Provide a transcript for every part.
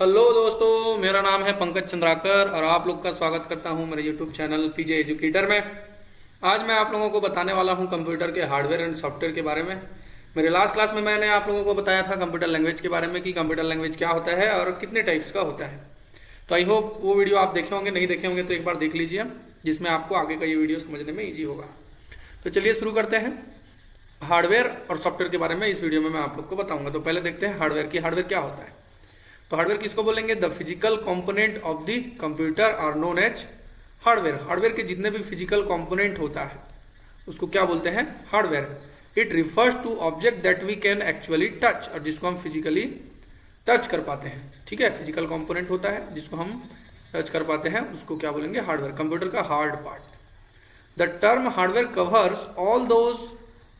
Hello दोस्तों, मेरा नाम है पंकज चंद्राकर और आप लोग का स्वागत करता हूं मेरे यूट्यूब चैनल पीजे एजुकेटर में। आज मैं आप लोगों को बताने वाला हूं कंप्यूटर के हार्डवेयर एंड सॉफ्टवेयर के बारे में। मेरे लास्ट क्लास में मैंने आप लोगों को बताया था कंप्यूटर लैंग्वेज के बारे में कि कंप्यूटर लैंग्वेज क्या होता है और कितने टाइप्स का होता है। तो आई होप वो वीडियो आप देखे होंगे, नहीं देखे होंगे तो एक बार देख लीजिए, जिसमें आपको आगे का ये वीडियो समझने में ईजी होगा। तो चलिए शुरू करते हैं। हार्डवेयर और सॉफ्टवेयर के बारे में इस वीडियो में मैं आप लोग को बताऊंगा। तो पहले देखते हैं हार्डवेयर की हार्डवेयर क्या होता है। तो हार्डवेयर किसको बोलेंगे? The physical component of the computer are known as hardware. Hardware के जितने भी फिजिकल कंपोनेंट होता है उसको क्या बोलते हैं? Hardware. It refers to object that we can actually touch, और जिसको हम फिजिकली टच कर पाते हैं। ठीक है, फिजिकल कंपोनेंट होता है जिसको हम टच कर पाते हैं, उसको क्या बोलेंगे? हार्डवेयर, कंप्यूटर का hard part. The term hardware covers all those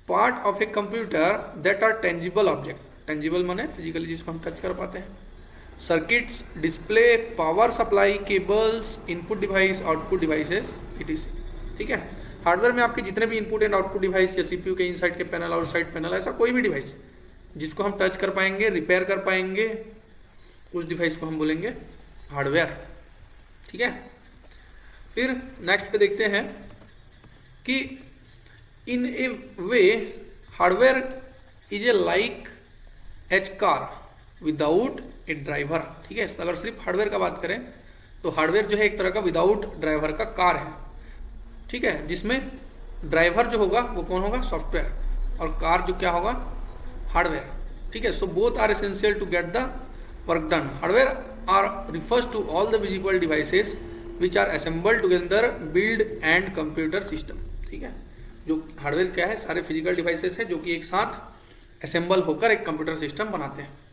part of a computer that are tangible object. Tangible माने फिजिकली जिसको हम टच कर पाते हैं। Circuits, display, power supply, cables, input device, output devices, etc. ठीक है, hardware में आपके जितने भी इनपुट एंड आउटपुट डिवाइस या सीपीयू के इनसाइड के पैनल, आउटसाइड पैनल, ऐसा कोई भी डिवाइस जिसको हम टच कर पाएंगे, रिपेयर कर पाएंगे, उस डिवाइस को हम बोलेंगे हार्डवेयर। ठीक है, फिर नेक्स्ट पे देखते हैं कि in a way hardware is a like H car without a driver. ठीक है, अगर सिर्फ हार्डवेयर का बात करें तो हार्डवेयर जो है एक तरह का विदाउट ड्राइवर का कार है। ठीक है, जिसमें ड्राइवर जो होगा वो कौन होगा? सॉफ्टवेयर, और कार जो क्या होगा? हार्डवेयर। ठीक है, so both are essential to get the work done. Hardware are refers to all the visible devices which are assembled together build and computer system. ठीक है, जो हार्डवेयर क्या है? सारे फिजिकल डिवाइसेस हैं जो कि एक साथ असेंबल होकर एक कंप्यूटर सिस्टम बनाते हैं।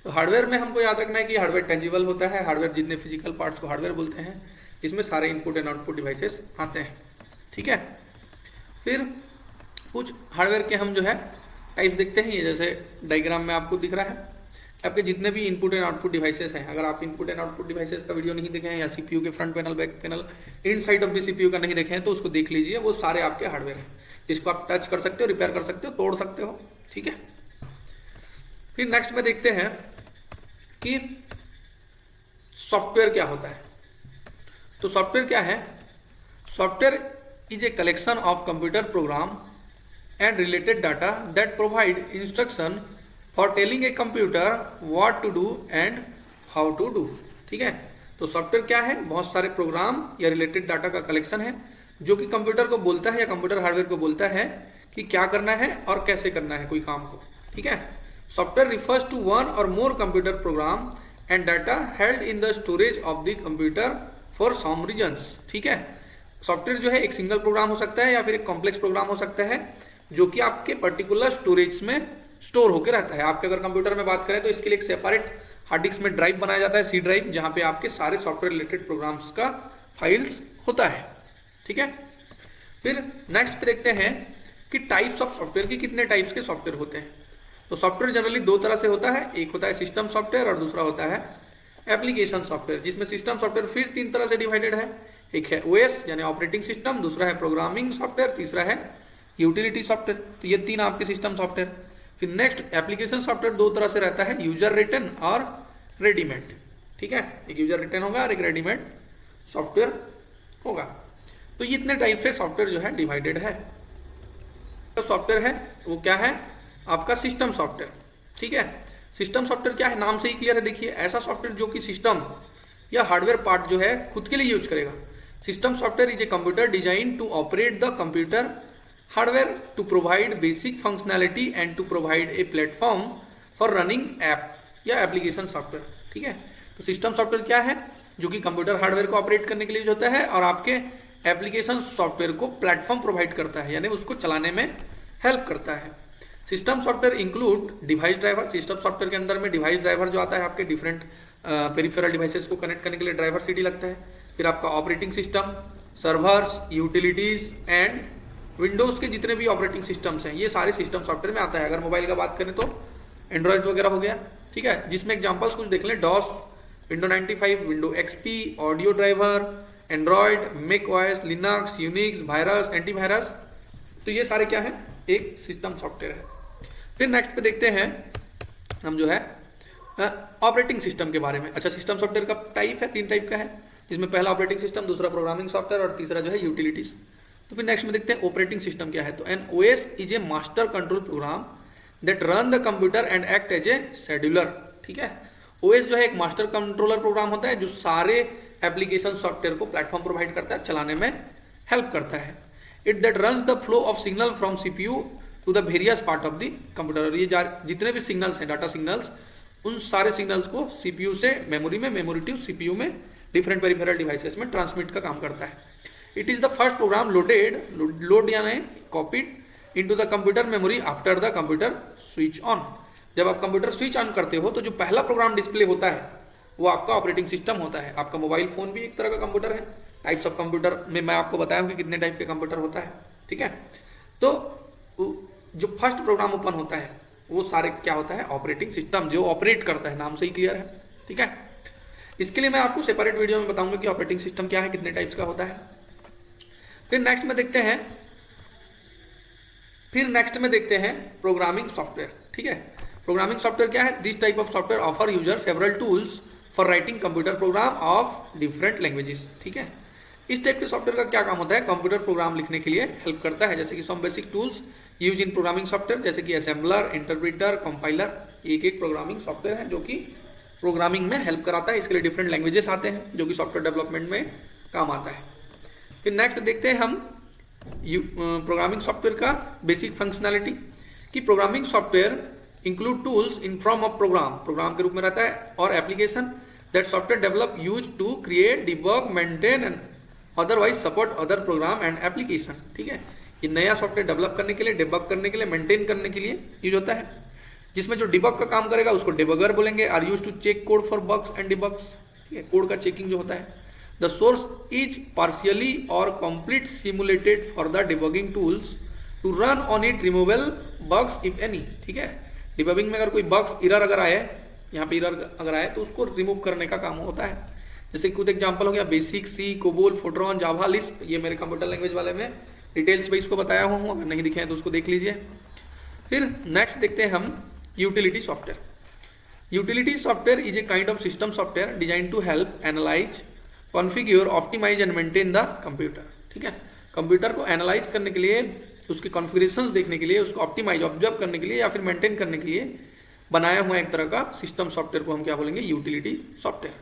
तो हार्डवेयर में हमको याद रखना है कि हार्डवेयर टेंजिबल होता है। हार्डवेयर जितने फिजिकल पार्ट्स को हार्डवेयर बोलते हैं, जिसमें सारे इनपुट एंड आउटपुट डिवाइसेस आते हैं। ठीक है, फिर कुछ हार्डवेयर के हम जो है टाइप्स देखते हैं। ये जैसे डायग्राम में आपको दिख रहा है, आपके जितने भी इनपुट एंड आउटपुट डिवाइसेस हैं, अगर आप इनपुट एंड आउटपुट डिवाइसेस का वीडियो नहीं देखे हैं या सीपीयू के front panel, back panel, in side of the CPU का नहीं देखे हैं तो उसको देख लीजिए। वो सारे आपके हार्डवेयर हैं जिसको आप टच कर सकते हो, रिपेयर कर सकते हो, तोड़ सकते हो। ठीक है, फिर नेक्स्ट में देखते हैं कि सॉफ्टवेयर क्या होता है। तो सॉफ्टवेयर क्या है? Software is a collection of computer program and related data that provide instruction for telling a computer what to do and how to do. ठीक है, तो सॉफ्टवेयर क्या है? बहुत सारे प्रोग्राम या रिलेटेड डाटा का कलेक्शन है जो कि कंप्यूटर को बोलता है या कंप्यूटर हार्डवेयर को बोलता है कि क्या करना है और कैसे करना है कोई काम को। ठीक है, software refers to one or more computer program and data held in the storage of the computer for some reasons. ठीक है, सॉफ्टवेयर जो है एक सिंगल प्रोग्राम हो सकता है या फिर एक कॉम्प्लेक्स प्रोग्राम हो सकता है जो कि आपके पर्टिकुलर स्टोरेज में स्टोर होकर रहता है। आपके अगर कंप्यूटर में बात करें तो इसके लिए एक सेपरेट हार्ड डिस्क में ड्राइव बनाया जाता है, सी ड्राइव, जहां पे आपके सारे सॉफ्टवेयर रिलेटेड प्रोग्राम्स का फाइल्स होता है। ठीक है, फिर नेक्स्ट पे देखते हैं कि टाइप्स ऑफ सॉफ्टवेयर की कितने टाइप्स के सॉफ्टवेयर होते हैं। तो सॉफ्टवेयर जनरली दो तरह से होता है, एक होता है सिस्टम सॉफ्टवेयर और दूसरा होता है एप्लीकेशन सॉफ्टवेयर, जिसमें सिस्टम सॉफ्टवेयर फिर तीन तरह से डिवाइडेड है। एक है ओएस यानी ऑपरेटिंग सिस्टम, दूसरा है प्रोग्रामिंग सॉफ्टवेयर, तीसरा है यूटिलिटी सॉफ्टवेयर। तो ये तीन आपके सिस्टम सॉफ्टवेयर। फिर नेक्स्ट एप्लीकेशन सॉफ्टवेयर दो तरह से रहता है, यूजर रिटन और रेडीमेड। ठीक है, एक यूजर रिटन होगा और एक रेडीमेड सॉफ्टवेयर होगा। तो ये इतने टाइप से सॉफ्टवेयर जो है डिवाइडेड है। तो सॉफ्टवेयर है वो क्या है? आपका सिस्टम सॉफ्टवेयर। ठीक है, सिस्टम सॉफ्टवेयर क्या है? नाम से ही क्लियर है। देखिए, ऐसा सॉफ्टवेयर जो कि सिस्टम या हार्डवेयर पार्ट जो है खुद के लिए यूज करेगा। System software is a computer design to operate the computer hardware to provide basic functionality and to provide a platform for running app या एप्लीकेशन सॉफ्टवेयर। ठीक है, तो सिस्टम सॉफ्टवेयर क्या है? जो कि कंप्यूटर हार्डवेयर को ऑपरेट करने के लिए होता है और आपके एप्लीकेशन सॉफ्टवेयर को प्लेटफॉर्म प्रोवाइड करता है, यानी उसको चलाने में हेल्प करता है। System software include device driver. System software के अंदर में डिवाइस ड्राइवर जो आता है, आपके डिफरेंट पेरिफेरल डिवाइसेस को कनेक्ट करने के लिए ड्राइवर सीडी लगता है। फिर आपका operating system, servers, utilities and Windows के जितने भी ऑपरेटिंग सिस्टम्स हैं, ये सारे सिस्टम सॉफ्टवेयर में आता है। अगर मोबाइल का बात करें तो एंड्रॉइड वगैरह हो गया। ठीक है, जिसमें एग्जांपल्स कुछ देख लें, DOS, window 95, window XP, audio driver, Android, Mac OS, Linux, Unix, virus, antivirus. तो ये सारे क्या है? एक सिस्टम सॉफ्टवेयर है। फिर नेक्स्ट पे देखते हैं हम जो है ऑपरेटिंग सिस्टम के बारे में। अच्छा, सिस्टम सॉफ्टवेयर का टाइप है, 3 टाइप का है, जिसमें पहला ऑपरेटिंग सिस्टम, दूसरा प्रोग्रामिंग सॉफ्टवेयर और तीसरा जो है यूटिलिटीज। तो फिर नेक्स्ट में देखते हैं ऑपरेटिंग सिस्टम क्या है। तो an OS is a master control program that run the computer and act as a scheduler. ठीक है, ओएस जो है एक मास्टर कंट्रोलर प्रोग्राम होता है जो सारे एप्लीकेशन सॉफ्टवेयर को प्लेटफॉर्म प्रोवाइड करता है, चलाने में हेल्प करता है। It that runs the flow of signal from CPU to the various part of the computer. और ये जितने भी सिग्नल्स हैं, डाटा सिग्नल्स, उन सारे सिग्नल्स को सीपीयू से मेमोरी में, मेमोरी टू सीपीयू में, डिफरेंट पेरिफेरल डिवाइसेस में ट्रांसमिट का काम करता है। It is the first program load यानी copied into the computer memory after the computer switch on. जब आप कंप्यूटर स्विच ऑन करते हो तो जो पहला प्रोग्राम डिस्प्ले होता है वो आपका ऑपरेटिंग सिस्टम होता है। आपका मोबाइल फोन भी एक तरह का कंप्यूटर है। टाइप्स ऑफ कंप्यूटर में मैं आपको बताया हूँ कि कितने टाइप के कंप्यूटर होता है। ठीक है, तो जो फर्स्ट प्रोग्राम ओपन होता है वो सारे क्या होता है, ऑपरेटिंग सिस्टम जो ऑपरेट करता है, नाम से ही क्लियर है। ठीक है, इसके लिए मैं आपको सेपरेट वीडियो में बताऊंगा कि ऑपरेटिंग सिस्टम क्या है, कितने टाइप्स का होता है। फिर नेक्स्ट में देखते हैं प्रोग्रामिंग सॉफ्टवेयर। ठीक है, प्रोग्रामिंग सॉफ्टवेयर क्या है? This type of software offer user several tools for writing computer program of different languages. ठीक है, इस टाइप के सॉफ्टवेयर का क्या काम होता है? कंप्यूटर प्रोग्राम लिखने के लिए हेल्प करता है। जैसे कि some basic tools use in programming software, जैसे कि असेंबलर, इंटरप्रेटर, कंपाइलर, एक प्रोग्रामिंग सॉफ्टवेयर है जो कि प्रोग्रामिंग में हेल्प कराता है। इसके लिए डिफरेंट लैंग्वेजेस आते हैं जो कि सॉफ्टवेयर डेवलपमेंट में काम आता है। फिर नेक्स्ट देखते हैं हम प्रोग्रामिंग सॉफ्टवेयर का बेसिक फंक्शनैलिटी, कि programming software include tools in form of program के रूप में रहता है, और application that software develop use to create, debug, maintain and otherwise support other program and application. ठीक है, ये नया सॉफ्टवेयर डेवलप करने के लिए, डिबग करने के लिए, मेंटेन करने के लिए यूज होता है। जिसमें जो डिबग का काम करेगा उसको डिबगर बोलेंगे। Are used to check code for bugs and debugs. ठीक है, कोड का चेकिंग जो होता है। The source is partially or complete simulated for the debugging tools to run on it, removal bugs if any. ठीक है, debugging में अगर कोई बग्स, एरर अगर आए, यहाँ पे एरर अगर आए तो उसको रिमूव करने का काम होता है। जैसे कुछ एग्जांपल हो गया बेसिक, सी, कोबोल, फोर्ट्रॉन, जावा, लिस्प। ये मेरे कंप्यूटर लैंग्वेज वाले में डिटेल्स पे इसको बताया हूँ, अगर नहीं दिखे तो उसको देख लीजिए। फिर नेक्स्ट देखते हैं हम utility software. Utility software is a kind of system software design to help analyse, configure, optimise and maintain the computer. ठीक है, कंप्यूटर को एनालाइज करने के लिए, उसके कॉन्फ़िगरेशंस देखने के लिए, उसको ऑप्टिमाइज, ऑब्जर्व करने के लिए या फिर मेंटेन करने के लिए बनाया हुआ एक तरह का सिस्टम सॉफ्टवेयर को हम क्या बोलेंगे? Utility software.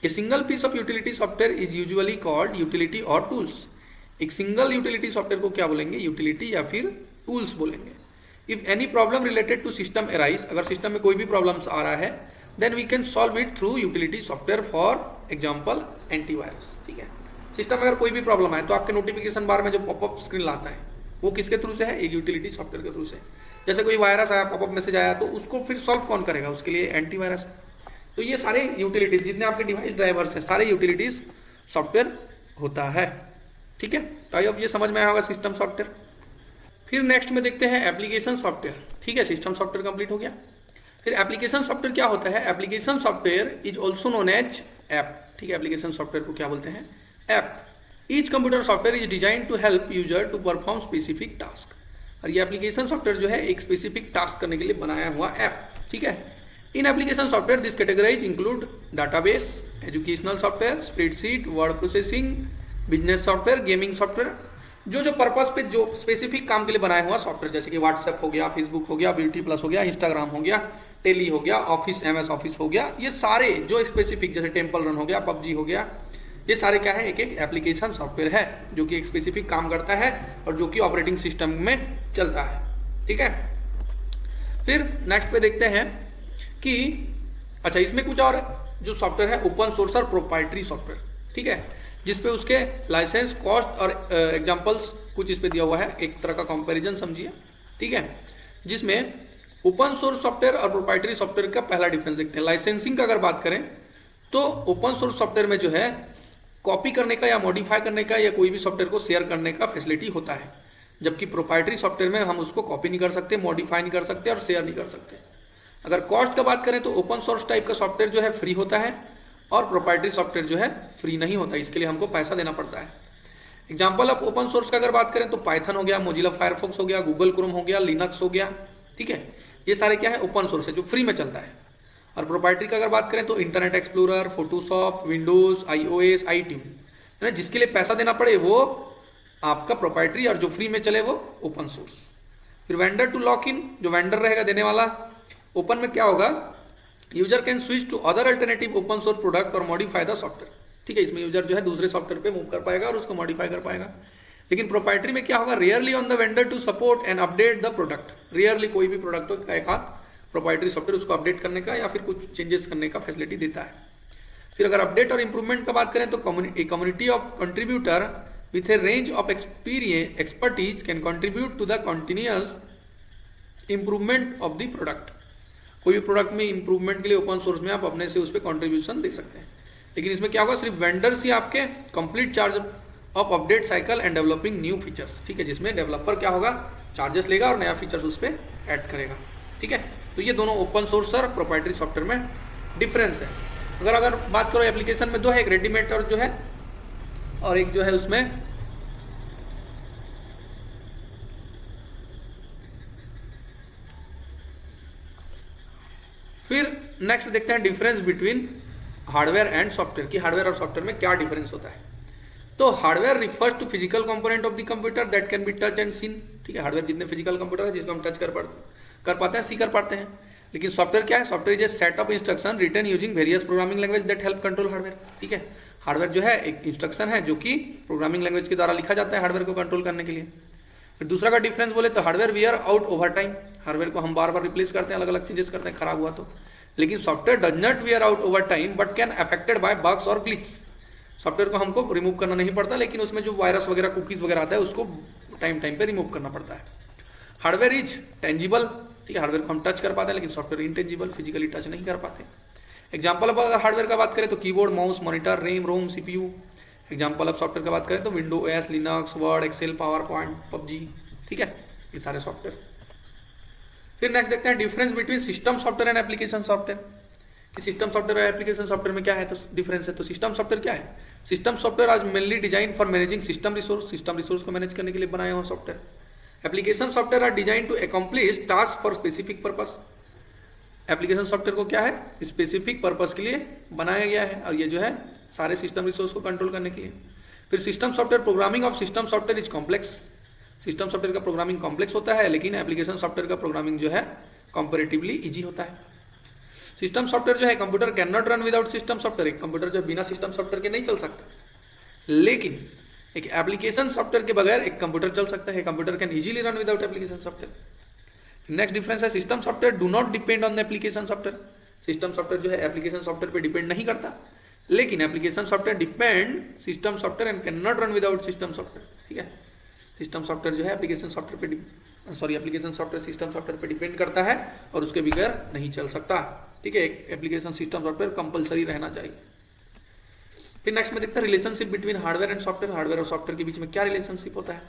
A single piece of utility software is usually called utility or tools. एक सिंगल यूटिलिटी सॉफ्टवेयर को क्या बोलेंगे? यूटिलिटी या फिर टूल्स बोलेंगे। If any problem related to system arise, अगर सिस्टम में कोई भी प्रॉब्लम्स आ रहा है, then we can solve it through utility software, for example antivirus. ठीक है, सिस्टम में अगर कोई भी प्रॉब्लम आए तो आपके नोटिफिकेशन बार में जो पॉपअप स्क्रीन लाता है वो किसके थ्रू से है? एक यूटिलिटी सॉफ्टवेयर के थ्रू से। जैसे कोई वायरस आया, पॉपअप मैसेज आया, तो उसको फिर सॉल्व कौन करेगा? उसके लिए एंटीवायरस। तो ये सारे यूटिलिटीज, जितने आपके डिवाइस ड्राइवर्स हैं, सारे यूटिलिटीज सॉफ्टवेयर होता है। ठीक है, तो आई होप ये समझ में आया होगा सिस्टम सॉफ्टवेयर। फिर नेक्स्ट में देखते हैं एप्लीकेशन सॉफ्टवेयर। ठीक है, सिस्टम सॉफ्टवेयर कंप्लीट हो गया। फिर एप्लीकेशन सॉफ्टवेयर क्या होता है? Application software is also known as app. ठीक है, एप्लीकेशन सॉफ्टवेयर को क्या बोलते हैं? App. Each computer software is design to help user to perform specific task. और ये एप्लीकेशन सॉफ्टवेयर जो है एक स्पेसिफिक टास्क करने के लिए बनाया हुआ ऐप। ठीक है, in application software this categorize include database, educational software, spreadsheet, word processing, business software, gaming software. जो पर्पस पे जो स्पेसिफिक काम के लिए बनाया हुआ सॉफ्टवेयर, जैसे कि व्हाट्सएप हो गया, फेसबुक हो गया, ब्यूटी प्लस हो गया, इंस्टाग्राम हो गया, टेली हो गया, ऑफिस, MS ऑफिस हो गया, ये सारे जो स्पेसिफिक, जैसे टेम्पल रन हो गया, पबजी हो गया, ये सारे क्या है? एक एप्लीकेशन सॉफ्टवेयर है जो कि एक स्पेसिफिक काम करता है और जो कि ऑपरेटिंग सिस्टम में चलता है। ठीक है, फिर नेक्स्ट पे देखते हैं कि अच्छा, इसमें कुछ और जो सॉफ्टवेयर है ओपन सोर्स और प्रोप्राइटरी सॉफ्टवेयर। ठीक है, जिसपे उसके लाइसेंस, कॉस्ट और एग्जांपल्स कुछ इस पे दिया हुआ है, एक तरह का कंपैरिजन समझिए। ठीक है, जिसमें ओपन सोर्स सॉफ्टवेयर और प्रोप्राइटरी सॉफ्टवेयर का पहला डिफरेंस देखते हैं। लाइसेंसिंग का अगर बात करें तो ओपन सोर्स सॉफ्टवेयर में जो है कॉपी करने का या मॉडिफाई करने का या कोई भी सॉफ्टवेयर को शेयर करने का फैसिलिटी होता है, जबकि प्रोप्राइटरी सॉफ्टवेयर में हम उसको कॉपी नहीं कर सकते, मॉडिफाई नहीं कर सकते और शेयर नहीं कर सकते। अगर कॉस्ट का बात करें तो ओपन सोर्स टाइप का सॉफ्टवेयर जो है फ्री होता है और प्रोप्राइटरी सॉफ्टवेयर जो है फ्री नहीं होता, इसके लिए हमको पैसा देना पड़ता है। एग्जाम्पल ऑफ ओपन सोर्स का अगर बात करें तो पाइथन हो गया, मोजिला फायरफॉक्स हो गया, गूगल क्रोम हो गया, लिनक्स हो गया। ठीक है, ये सारे क्या है? ओपन सोर्स है जो फ्री में चलता है। और प्रोप्राइटरी का अगर बात करें तो internet explorer, Photoshop, Windows, iOS, iTunes, जिसके लिए पैसा देना पड़े वो आपका प्रोप्राइटरी, और जो फ्री में चले वो ओपन सोर्स। फिर वेंडर टू लॉक इन, जो वेंडर रहेगा देने वाला। ओपन में क्या होगा, user can switch to other alternative open source product or modify the software. ठीक है, इसमें यूजर जो है दूसरे सॉफ्टवेयर पे मूव कर पाएगा और उसको मॉडिफाई कर पाएगा। लेकिन प्रोप्राइटरी में क्या होगा, rarely on the vendor to support and update the product. Rarely कोई भी प्रोडक्ट हो एक हाथ प्रोप्राइटरी सॉफ्टवेयर उसको अपडेट करने का या फिर कुछ चेंजेस करने का फैसिलिटी देता है। फिर अगर अपडेट और इंप्रूवमेंट का बात करें तो community of contributor with a range of expertise can contribute to the continuous improvement of the product। कोई भी प्रोडक्ट में इंप्रूवमेंट के लिए ओपन सोर्स में आप अपने से उस पर कॉन्ट्रीब्यूशन दे सकते हैं। लेकिन इसमें क्या होगा, सिर्फ वेंडर्स ही आपके complete charge of update cycle and developing new features. ठीक है, जिसमें डेवलपर क्या होगा, चार्जेस लेगा और नया फीचर्स उस पर ऐड करेगा। ठीक है, तो ये दोनों ओपन सोर्स और प्रोप्राइटरी सॉफ्टवेयर में डिफरेंस है। अगर बात करो एप्लीकेशन में, दो है, एक रेडीमेड और जो है और एक जो है उसमें फिर नेक्स्ट देखते हैं difference between hardware and software की हार्डवेयर और सॉफ्टवेयर में क्या डिफरेंस होता है। तो hardware refers to physical component of the computer that can be touch and seen. ठीक है, हार्डवेयर जितने फिजिकल कंप्यूटर है जिसको हम टच कर पाते हैं, सी कर पाते हैं। लेकिन सॉफ्टवेयर क्या है, software is set of instruction written using various programming language that help control hardware. ठीक है, हार्डवेयर जो है एक इंस्ट्रक्शन है जो कि प्रोग्रामिंग लैंग्वेज के द्वारा लिखा जाता है हार्डवेयर को कंट्रोल करने के लिए। फिर दूसरा का डिफरेंस बोले तो hardware wear out over time. Hardware को हम बार बार रिप्लेस करते हैं, अलग अलग चेंजेस करते हैं खराब हुआ तो। लेकिन software does not wear out over time but can affected by bugs और ग्लिच। सॉफ्टवेयर को हमको रिमूव करना नहीं पड़ता, लेकिन उसमें जो वायरस वगैरह, कुकीज वगैरह आता है उसको टाइम पे रिमूव करना पड़ता है। Hardware is tangible. ठीक है, हार्डवेयर को हम टच कर पाते हैं, लेकिन सॉफ्टवेयर इंटेंजिबल, फिजिकली टच नहीं कर पाते। एग्जाम्पल ऑफ अगर हार्डवेयर का बात करें तो keyboard, mouse, monitor, RAM, ROM, CPU. Example of software का बात करें तो window OS, Linux, Word, Excel, PowerPoint, PUBG. ठीक है, ये सारे सॉफ्टवेयर। फिर नेक्स्ट देखते हैं difference between system software and application software. कि सिस्टम सॉफ्टवेयर और एप्लीकेशन सॉफ्टवेयर में क्या है तो डिफरेंस है। तो सिस्टम सॉफ्टवेयर क्या है, सिस्टम सॉफ्टवेयर आज mainly design for managing system resource को मैनेज करने के लिए बनाए हुए software. Application software are design to accomplish task for specific purpose. Application software को क्या है, स्पेसिफिक पर्पस के लिए बनाया गया है, और ये जो है सारे सिस्टम रिसोर्स को कंट्रोल करने के लिए। फिर system software, programming of system software is complex. System software का प्रोग्रामिंग कॉम्प्लेक्स होता है, लेकिन एप्लीकेशन सॉफ्टवेयर का प्रोग्रामिंग जो है कंपैरेटिवली इजी होता है। सिस्टम सॉफ्टवेयर जो है, computer can not run without system software. एक कंप्यूटर जो बिना सिस्टम सॉफ्टवेयर के नहीं चल सकता, लेकिन एक एप्लीकेशन सॉफ्टवेयर के बगैर एक कंप्यूटर चल सकता है। Computer can easily run without application software. Next difference है, system software do not depend on the application software. System software जो है एप्लीकेशन सॉफ्टवेयर पे डिपेंड नहीं करता, लेकिन application software depend system software and can not run without system software. ठीक है, system software जो है एप्लीकेशन सॉफ्टवेयर पे एप्लीकेशन सॉफ्टवेयर सिस्टम सॉफ्टवेयर पे डिपेंड करता है और उसके बगैर नहीं चल सकता। ठीक है, एक एप्लीकेशन सिस्टम सॉफ्टवेयर कंपलसरी रहना चाहिए। फिर नेक्स्ट में देखते हैं relationship between hardware and software. Hardware और सॉफ्टवेयर के बीच में क्या रिलेशनशिप होता है।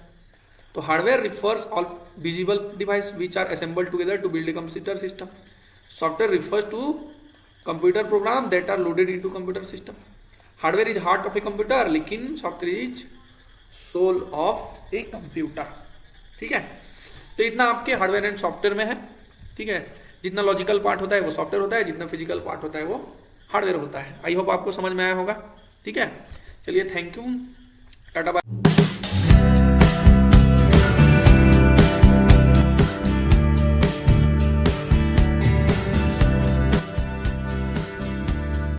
तो hardware refers all visible device which are assembled together to build a computer system. Software refers to computer program that are loaded into computer system. Hardware is heart of a computer, लेकिन software is soul of a computer. ठीक है, तो इतना आपके hardware and software में है। ठीक है, जितना लॉजिकल पार्ट होता है वो सॉफ्टवेयर होता है, जितना फिजिकल पार्ट होता है वो हार्डवेयर होता है। आई होप आपको समझ में आया होगा। ठीक है, चलिए थैंक यू, टाटा बाय।